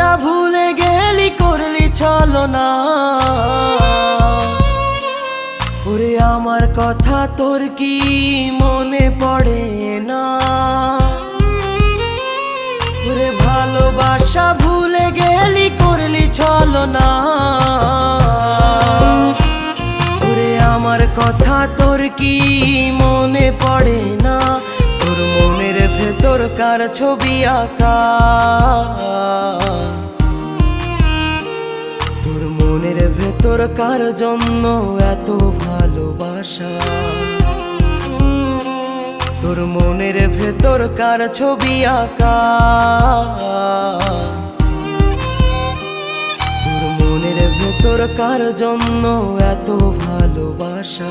ভালোবাসা ভুলে গেলি করলি ছলনা। ওরে আমার কথা তোর কি মনে পড়ে না? ওরে ভালোবাসা ভুলে গেলি করলি ছলনা। ওরে আমার কথা তোর কি মনে পড়ে না? তোর মনের ভেতর কার ছবি আঁকা? তোর মনের ভেতর কার জন্য এত ভালোবাসা? তোর মনের ভেতর কার ছবি আঁকা? তোর মনের ভেতর কার জন্য এত ভালোবাসা?